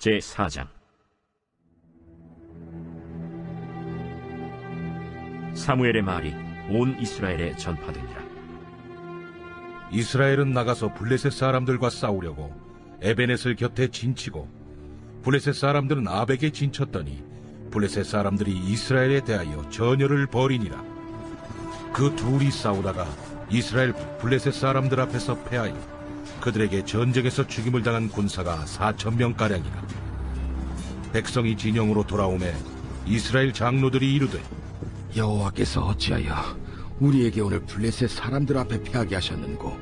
제4장. 사무엘의 말이 온 이스라엘에 전파되니라. 이스라엘은 나가서 블레셋 사람들과 싸우려고 에베넷을 곁에 진치고, 블레셋 사람들은 아벡에 진쳤더니 블레셋 사람들이 이스라엘에 대하여 전열을 벌이니라. 그 둘이 싸우다가 이스라엘 블레셋 사람들 앞에서 패하여 그들에게 전쟁에서 죽임을 당한 군사가 4,000명가량이라. 백성이 진영으로 돌아오매 이스라엘 장로들이 이르되, 여호와께서 어찌하여 우리에게 오늘 블레셋 사람들 앞에 패하게 하셨는고,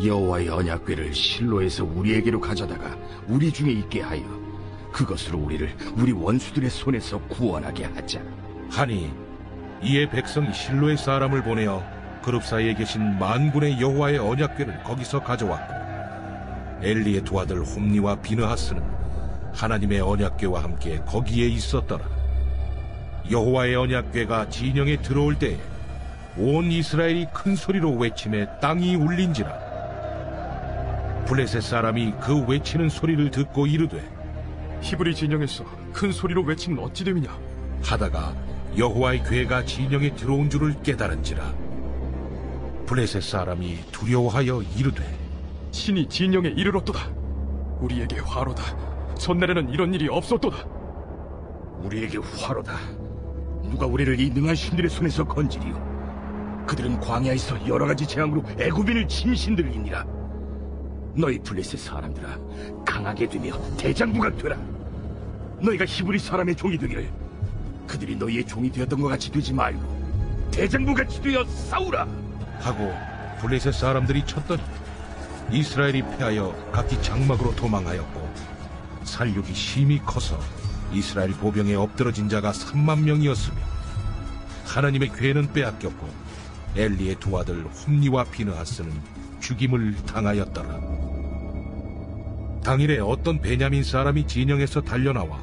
여호와의 언약궤를 실로에서 우리에게로 가져다가 우리 중에 있게 하여 그것으로 우리를 우리 원수들의 손에서 구원하게 하자 하니, 이에 백성이 실로의 사람을 보내어 그룹 사이에 계신 만군의 여호와의 언약궤를 거기서 가져왔고, 엘리의 두 아들 홈니와 비느하스는 하나님의 언약궤와 함께 거기에 있었더라. 여호와의 언약궤가 진영에 들어올 때에 온 이스라엘이 큰 소리로 외치매 땅이 울린지라. 블레셋 사람이 그 외치는 소리를 듣고 이르되, 히브리 진영에서 큰 소리로 외치는 어찌 됨이냐 하다가 여호와의 궤가 진영에 들어온 줄을 깨달은지라. 블레셋 사람이 두려워하여 이르되, 신이 진영에 이르렀도다. 우리에게 화로다. 전날에는 이런 일이 없었도다. 우리에게 화로다. 누가 우리를 이 능한 신들의 손에서 건지리요. 그들은 광야에서 여러 가지 재앙으로 애굽인을 친 신들이니라. 너희 블레셋 사람들아, 강하게 되며 대장부가 되라. 너희가 히브리 사람의 종이 되기를 그들이 너희의 종이 되었던 것 같이 되지 말고 대장부같이 되어 싸우라 하고 블레셋 사람들이 쳤더니 이스라엘이 패하여 각기 장막으로 도망하였고, 살육이 심히 커서 이스라엘 보병에 엎드러진 자가 3만 명이었으며 하나님의 궤는 빼앗겼고 엘리의 두 아들 홈니와 비느하스는 죽임을 당하였더라. 당일에 어떤 베냐민 사람이 진영에서 달려나와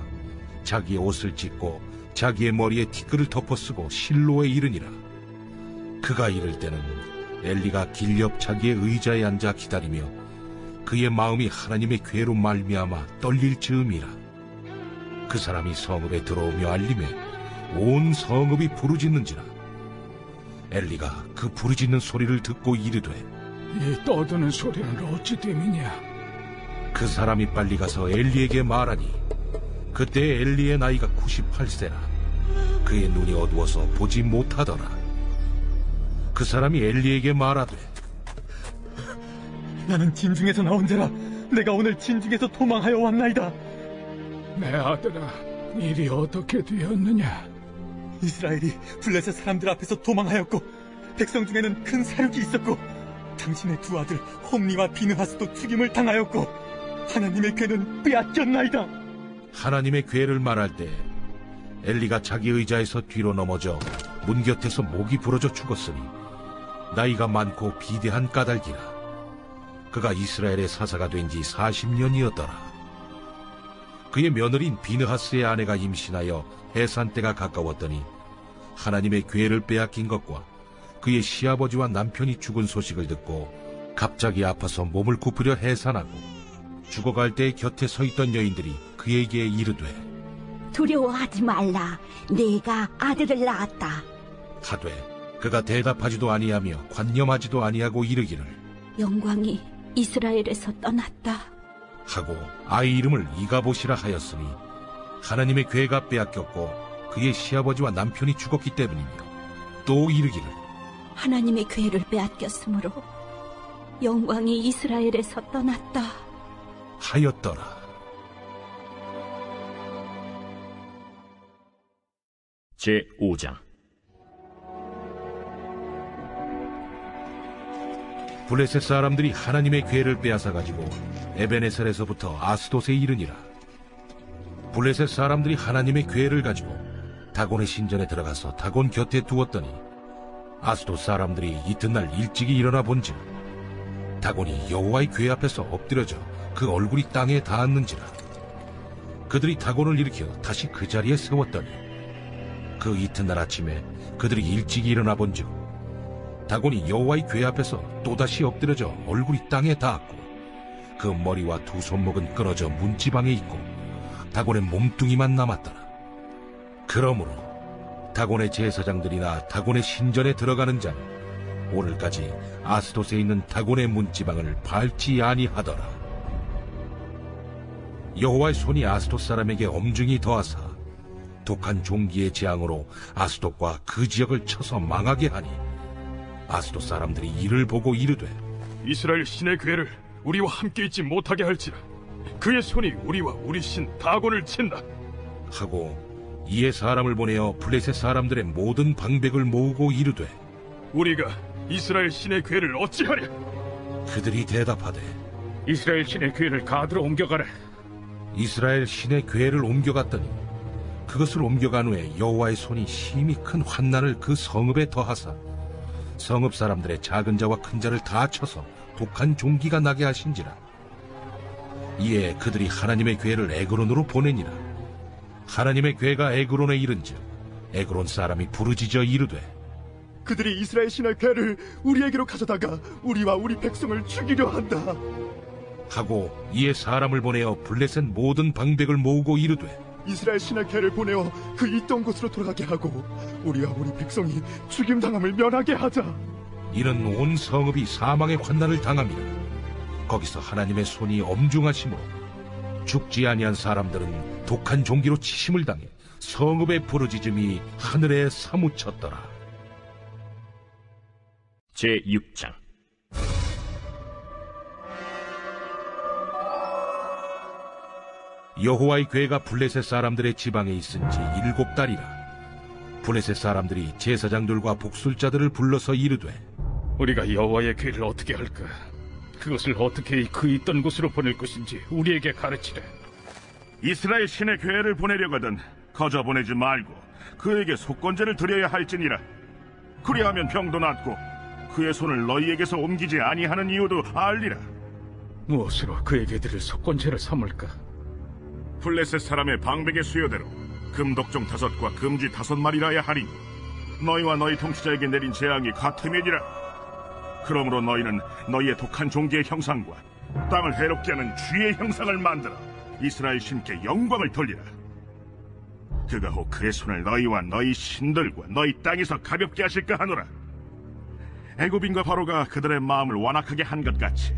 자기의 옷을 찢고 자기의 머리에 티끌을 덮어쓰고 실로에 이르니라. 그가 이를 때는 엘리가 길 옆 자기의 의자에 앉아 기다리며 그의 마음이 하나님의 궤로 말미암아 떨릴 즈음이라. 그 사람이 성읍에 들어오며 알림에 온 성읍이 부르짖는지라. 엘리가 그 부르짖는 소리를 듣고 이르되, 이 떠드는 소리는 어찌 됨이냐? 그 사람이 빨리 가서 엘리에게 말하니, 그때 엘리의 나이가 98세라. 그의 눈이 어두워서 보지 못하더라. 그 사람이 엘리에게 말하되, 나는 진중에서 나온 자라. 내가 오늘 진중에서 도망하여 왔나이다. 내 아들아, 일이 어떻게 되었느냐? 이스라엘이 블레셋 사람들 앞에서 도망하였고 백성 중에는 큰 사륙이 있었고, 당신의 두 아들 홈니와 비느하스도 죽임을 당하였고 하나님의 궤는 빼앗겼나이다. 하나님의 궤를 말할 때 엘리가 자기 의자에서 뒤로 넘어져 문 곁에서 목이 부러져 죽었으니 나이가 많고 비대한 까닭이라. 그가 이스라엘의 사사가 된 지 40년이었더라. 그의 며느리인 비느하스의 아내가 임신하여 해산 때가 가까웠더니 하나님의 궤를 빼앗긴 것과 그의 시아버지와 남편이 죽은 소식을 듣고 갑자기 아파서 몸을 굽으려 해산하고, 죽어갈 때 곁에 서 있던 여인들이 그에게 이르되, 두려워하지 말라. 내가 아들을 낳았다 하되 그가 대답하지도 아니하며 관념하지도 아니하고 이르기를, 영광이 이스라엘에서 떠났다 하고 아이 이름을 이가봇이라 하였으니 하나님의 궤가 빼앗겼고 그의 시아버지와 남편이 죽었기 때문이며, 또 이르기를, 하나님의 궤를 빼앗겼으므로 영광이 이스라엘에서 떠났다 하였더라. 제5장. 블레셋 사람들이 하나님의 궤를 빼앗아가지고 에베네셀에서부터 아스돗에 이르니라. 블레셋 사람들이 하나님의 궤를 가지고 다곤의 신전에 들어가서 다곤 곁에 두었더니 아스돗 사람들이 이튿날 일찍이 일어나 본즉 다곤이 여호와의 궤 앞에서 엎드려져 그 얼굴이 땅에 닿았는지라. 그들이 다곤을 일으켜 다시 그 자리에 세웠더니 그 이튿날 아침에 그들이 일찍이 일어나 본즉 다곤이 여호와의 궤 앞에서 또다시 엎드려져 얼굴이 땅에 닿았고 그 머리와 두 손목은 끊어져 문지방에 있고 다곤의 몸뚱이만 남았더라. 그러므로 다곤의 제사장들이나 다곤의 신전에 들어가는 자는 오늘까지 아스돗에 있는 다곤의 문지방을 밟지 아니하더라. 여호와의 손이 아스돗 사람에게 엄중히 더하사 독한 종기의 재앙으로 아스돗과 그 지역을 쳐서 망하게 하니 아스돗 사람들이 이를 보고 이르되 이스라엘 신의 괴를 우리와 함께 있지 못하게 할지라. 그의 손이 우리와 우리 신 다곤을 친다 하고 이에 사람을 보내어 블레셋 사람들의 모든 방백을 모으고 이르되 우리가 이스라엘 신의 괴를 어찌하랴? 그들이 대답하되 이스라엘 신의 괴를 가드로 옮겨가라. 이스라엘 신의 궤를 옮겨갔더니 그것을 옮겨간 후에 여호와의 손이 심히 큰 환난을 그 성읍에 더하사 성읍 사람들의 작은 자와 큰 자를 다 쳐서 독한 종기가 나게 하신지라. 이에 그들이 하나님의 궤를 에그론으로 보내니라. 하나님의 궤가 에그론에 이른즉 에그론 사람이 부르짖어 이르되 그들이 이스라엘 신의 괴를 우리에게로 가져다가 우리와 우리 백성을 죽이려 한다 하고 이에 사람을 보내어 블레셋 모든 방백을 모으고 이르되 이스라엘 신의 괴를 보내어 그 있던 곳으로 돌아가게 하고 우리와 우리 백성이 죽임당함을 면하게 하자. 이는 온 성읍이 사망의 환난을 당함이라. 거기서 하나님의 손이 엄중하심으로 죽지 아니한 사람들은 독한 종기로 치심을 당해 성읍의 부르짖음이 하늘에 사무쳤더라. 제6장. 여호와의 궤가 블레셋 사람들의 지방에 있은 지 7달이라. 블레셋 사람들이 제사장들과 복술자들을 불러서 이르되 우리가 여호와의 괴를 어떻게 할까? 그것을 어떻게 그 있던 곳으로 보낼 것인지 우리에게 가르치라. 이스라엘 신의 괴를 보내려거든 거저 보내지 말고 그에게 속건제를 드려야 할지니라. 그리하면 병도 낫고 그의 손을 너희에게서 옮기지 아니하는 이유도 알리라. 무엇으로 그에게 드릴 속건제를 삼을까? 블레셋 사람의 방백의 수요대로 금독종 5과 금쥐 5마리라야 하리니 너희와 너희 통치자에게 내린 재앙이 같으면이라. 그러므로 너희는 너희의 독한 종기의 형상과 땅을 해롭게 하는 쥐의 형상을 만들어 이스라엘 신께 영광을 돌리라. 그가 혹 그의 손을 너희와 너희 신들과 너희 땅에서 가볍게 하실까 하노라. 애굽인과 바로가 그들의 마음을 완악하게 한 것 같이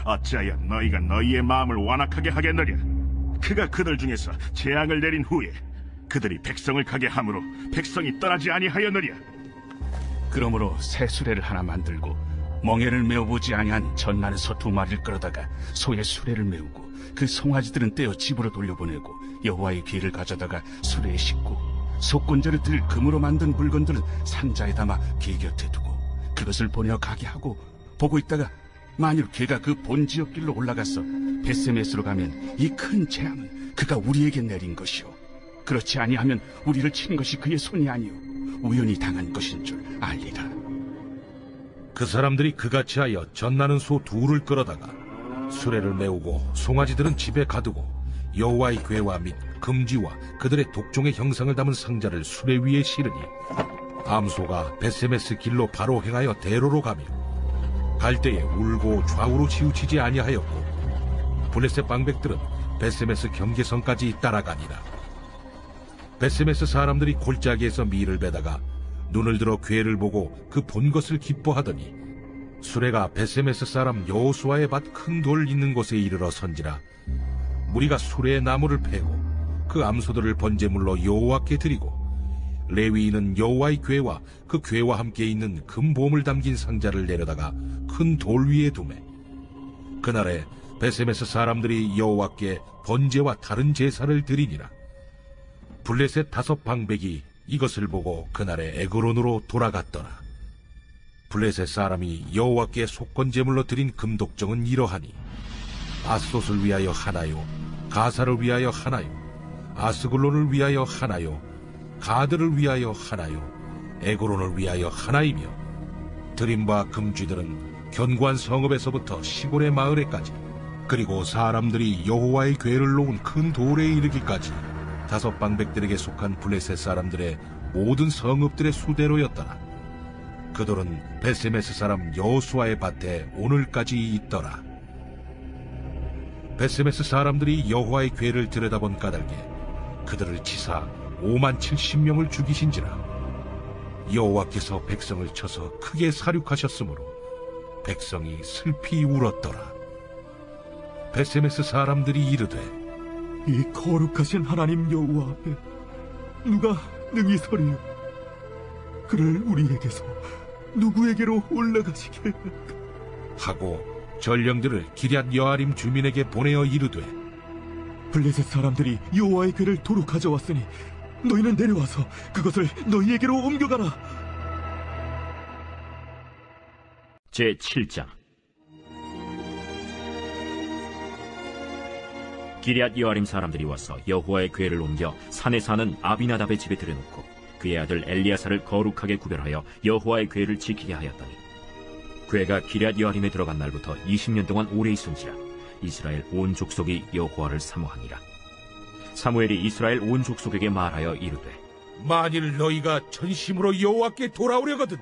어찌하여 너희가 너희의 마음을 완악하게 하겠느냐. 그가 그들 중에서 재앙을 내린 후에 그들이 백성을 가게 함으로 백성이 떠나지 아니하였느냐. 그러므로 새 수레를 하나 만들고 멍에를 메어보지 아니한 전나는 소 2마리를 끌어다가 소의 수레를 메우고 그 송아지들은 떼어 집으로 돌려보내고 여호와의 귀를 가져다가 수레에 싣고 속건제를 드릴 금으로 만든 물건들은 상자에 담아 귀 곁에 두고 그것을 보내어 가게 하고 보고 있다가 만일 걔가 그 본지역 길로 올라가서 베세메스로 가면 이 큰 재앙은 그가 우리에게 내린 것이요 그렇지 아니하면 우리를 친 것이 그의 손이 아니요 우연히 당한 것인 줄 알리라. 그 사람들이 그같이 하여 전나는 소 2를 끌어다가 수레를 메우고 송아지들은 집에 가두고 여호와의 궤와 및 금지와 그들의 독종의 형상을 담은 상자를 수레 위에 실으니 암소가 베세메스 길로 바로 행하여 대로로 가며 갈 때에 울고 좌우로 치우치지 아니하였고 블레셋 방백들은 베세메스 경계선까지 따라가니라. 베세메스 사람들이 골짜기에서 밀을 베다가 눈을 들어 궤를 보고 그 본 것을 기뻐하더니 수레가 베세메스 사람 여호수아의 밭 큰 돌 있는 곳에 이르러 선지라. 무리가 수레의 나무를 패고 그 암소들을 번제물로 여호와께 드리고 레위인은 여호와의 궤와 그 궤와 함께 있는 금보물 담긴 상자를 내려다가 큰 돌 위에 두매 그날에 베세메스 사람들이 여호와께 번제와 다른 제사를 드리니라. 블레셋 5 방백이 이것을 보고 그날에 에그론으로 돌아갔더라. 블레셋 사람이 여호와께 속건제물로 드린 금독정은 이러하니 아스돗을 위하여 하나요, 가사를 위하여 하나요, 아스글론을 위하여 하나요, 가드를 위하여 하나요, 에그론을 위하여 하나이며 드림과 금쥐들은 견고한 성읍에서부터 시골의 마을에까지 그리고 사람들이 여호와의 궤를 놓은 큰 돌에 이르기까지 5 방백들에게 속한 블레셋 사람들의 모든 성읍들의 수대로였더라. 그 돌은 베세메스 사람 여호수아의 밭에 오늘까지 있더라. 베세메스 사람들이 여호와의 궤를 들여다본 까닭에 그들을 치사 50,070명을 죽이신지라. 여호와께서 백성을 쳐서 크게 사륙하셨으므로 백성이 슬피 울었더라. 베세메스 사람들이 이르되 이 거룩하신 하나님 여호와 앞에 누가 능히 서리요? 그를 우리에게서 누구에게로 올라가시게 하고 전령들을 기럇 여아림 주민에게 보내어 이르되 블레셋 사람들이 여호와의 궤를 도로 가져왔으니 너희는 내려와서 그것을 너희에게로 옮겨가라. 제7장 기럇 여아림 사람들이 와서 여호와의 궤를 옮겨 산에 사는 아비나답의 집에 들여놓고 그의 아들 엘리야사를 거룩하게 구별하여 여호와의 궤를 지키게 하였더니 궤가 기럇 여아림에 들어간 날부터 20년 동안 오래 있은지라 이스라엘 온 족속이 여호와를 사모하니라. 사무엘이 이스라엘 온 족속에게 말하여 이르되 만일 너희가 전심으로 여호와께 돌아오려거든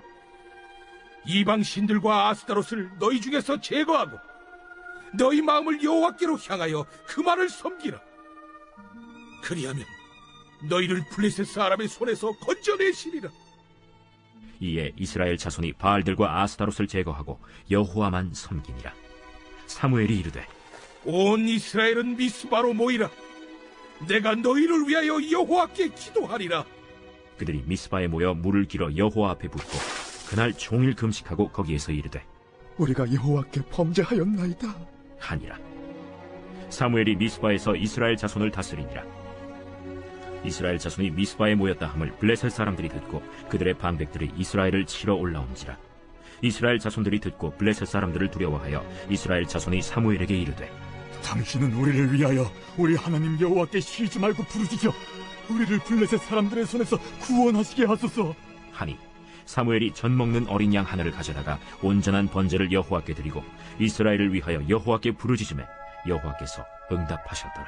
이방 신들과 아스타롯을 너희 중에서 제거하고 너희 마음을 여호와께로 향하여 그만을 섬기라. 그리하면 너희를 블레셋 사람의 손에서 건져내시리라. 이에 이스라엘 자손이 바알들과 아스타롯을 제거하고 여호와만 섬기니라. 사무엘이 이르되 온 이스라엘은 미스바로 모이라. 내가 너희를 위하여 여호와께 기도하리라. 그들이 미스바에 모여 물을 길어 여호와 앞에 붓고 그날 종일 금식하고 거기에서 이르되 우리가 여호와께 범죄하였나이다 하니라. 사무엘이 미스바에서 이스라엘 자손을 다스리니라. 이스라엘 자손이 미스바에 모였다 함을 블레셋 사람들이 듣고 그들의 방백들이 이스라엘을 치러 올라온지라. 이스라엘 자손들이 듣고 블레셋 사람들을 두려워하여 이스라엘 자손이 사무엘에게 이르되 당신은 우리를 위하여 우리 하나님 여호와께 쉬지 말고 부르짖어 우리를 블레셋 사람들의 손에서 구원하시게 하소서 하니 사무엘이 전 먹는 어린 양 하나를 가져다가 온전한 번제를 여호와께 드리고 이스라엘을 위하여 여호와께 부르짖으매 여호와께서 응답하셨더라.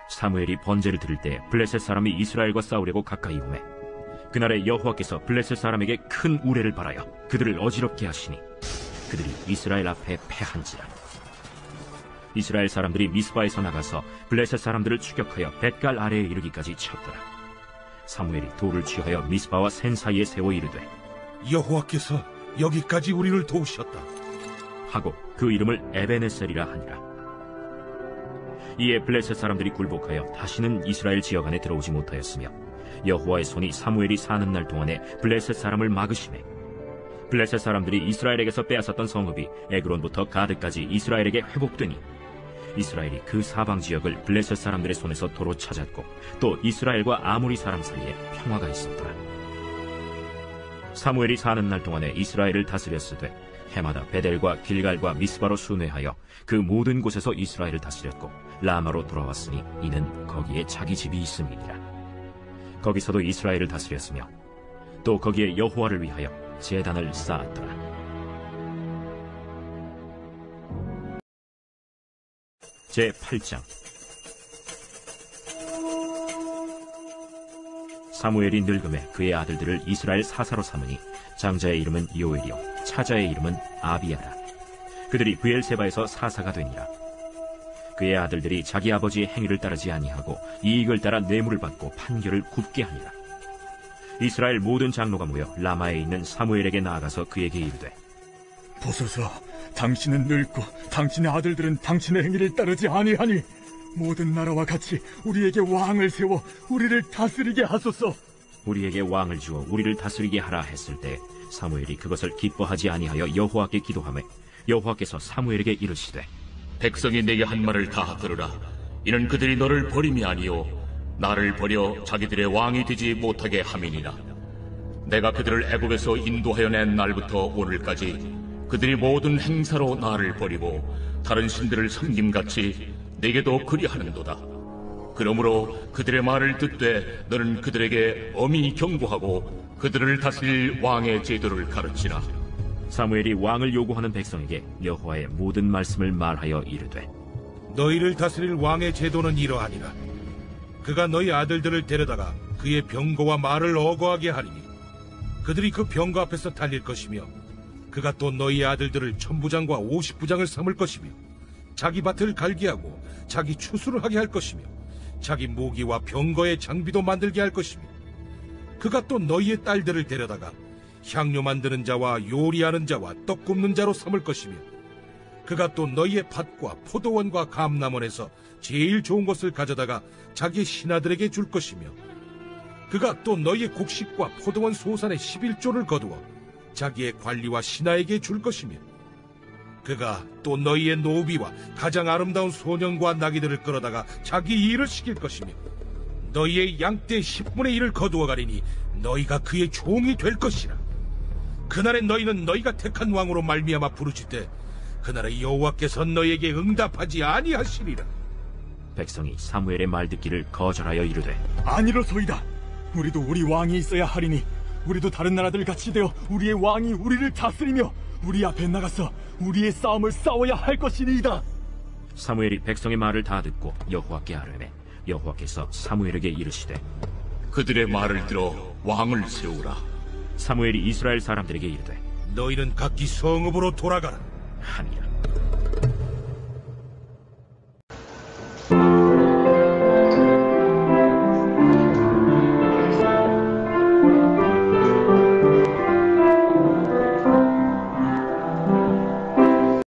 사무엘이 번제를 드릴 때 블레셋 사람이 이스라엘과 싸우려고 가까이 오매 그날에 여호와께서 블레셋 사람에게 큰 우레를 발하여 그들을 어지럽게 하시니 그들이 이스라엘 앞에 패한지라. 이스라엘 사람들이 미스바에서 나가서 블레셋 사람들을 추격하여 벳갈 아래에 이르기까지 쳤더라. 사무엘이 돌을 취하여 미스바와 센 사이에 세워 이르되 여호와께서 여기까지 우리를 도우셨다 하고 그 이름을 에베네셀이라 하니라. 이에 블레셋 사람들이 굴복하여 다시는 이스라엘 지역 안에 들어오지 못하였으며 여호와의 손이 사무엘이 사는 날 동안에 블레셋 사람을 막으시매 블레셋 사람들이 이스라엘에게서 빼앗았던 성읍이 에그론부터 가드까지 이스라엘에게 회복되니 이스라엘이 그 사방 지역을 블레셋 사람들의 손에서 도로 찾았고 또 이스라엘과 아모리 사람 사이에 평화가 있었더라. 사무엘이 사는 날 동안에 이스라엘을 다스렸으되 해마다 베델과 길갈과 미스바로 순회하여 그 모든 곳에서 이스라엘을 다스렸고 라마로 돌아왔으니 이는 거기에 자기 집이 있음이니라. 거기서도 이스라엘을 다스렸으며 또 거기에 여호와를 위하여 제단을 쌓았더라. 제8장 사무엘이 늙음에 그의 아들들을 이스라엘 사사로 삼으니 장자의 이름은 요엘이요 차자의 이름은 아비야라. 그들이 브엘세바에서 사사가 되니라. 그의 아들들이 자기 아버지의 행위를 따르지 아니하고 이익을 따라 뇌물을 받고 판결을 굽게 하니라. 이스라엘 모든 장로가 모여 라마에 있는 사무엘에게 나아가서 그에게 이르되 보소서 당신은 늙고 당신의 아들들은 당신의 행위를 따르지 아니하니 모든 나라와 같이 우리에게 왕을 세워 우리를 다스리게 하소서. 우리에게 왕을 주어 우리를 다스리게 하라 했을 때 사무엘이 그것을 기뻐하지 아니하여 여호와께 기도하매 여호와께서 사무엘에게 이르시되 백성이 내게 한 말을 다 들으라. 이는 그들이 너를 버림이 아니요 나를 버려 자기들의 왕이 되지 못하게 함이니라. 내가 그들을 애굽에서 인도하여 낸 날부터 오늘까지 그들이 모든 행사로 나를 버리고 다른 신들을 섬김같이 내게도 그리하는도다. 그러므로 그들의 말을 듣되 너는 그들에게 엄히 경고하고 그들을 다스릴 왕의 제도를 가르치라. 사무엘이 왕을 요구하는 백성에게 여호와의 모든 말씀을 말하여 이르되 너희를 다스릴 왕의 제도는 이러하니라. 그가 너희 아들들을 데려다가 그의 병거와 말을 어거하게 하리니 그들이 그 병거 앞에서 달릴 것이며 그가 또 너희 아들들을 천부장과 50부장을 삼을 것이며 자기 밭을 갈게 하고 자기 추수를 하게 할 것이며 자기 모기와 병거의 장비도 만들게 할 것이며 그가 또 너희의 딸들을 데려다가 향료 만드는 자와 요리하는 자와 떡 굽는 자로 삼을 것이며 그가 또 너희의 밭과 포도원과 감람원에서 제일 좋은 것을 가져다가 자기의 신하들에게 줄 것이며 그가 또 너희의 곡식과 포도원 소산의 11조를 거두어 자기의 관리와 신하에게 줄 것이며 그가 또 너희의 노비와 가장 아름다운 소년과 나귀들을 끌어다가 자기 일을 시킬 것이며 너희의 양떼 10분의 1을 거두어 가리니 너희가 그의 종이 될 것이라. 그날에 너희는 너희가 택한 왕으로 말미암아 부르짖되 그날에 여호와께서 너희에게 응답하지 아니하시리라. 백성이 사무엘의 말 듣기를 거절하여 이르되 아니로소이다. 우리도 우리 왕이 있어야 하리니 우리도 다른 나라들 같이 되어 우리의 왕이 우리를 다스리며 우리 앞에 나가서 우리의 싸움을 싸워야 할 것이니이다. 사무엘이 백성의 말을 다 듣고 여호와께 아뢰매 여호와께서 사무엘에게 이르시되 그들의 말을 들어 왕을 세우라. 사무엘이 이스라엘 사람들에게 이르되 너희는 각기 성읍으로 돌아가라. 하니라.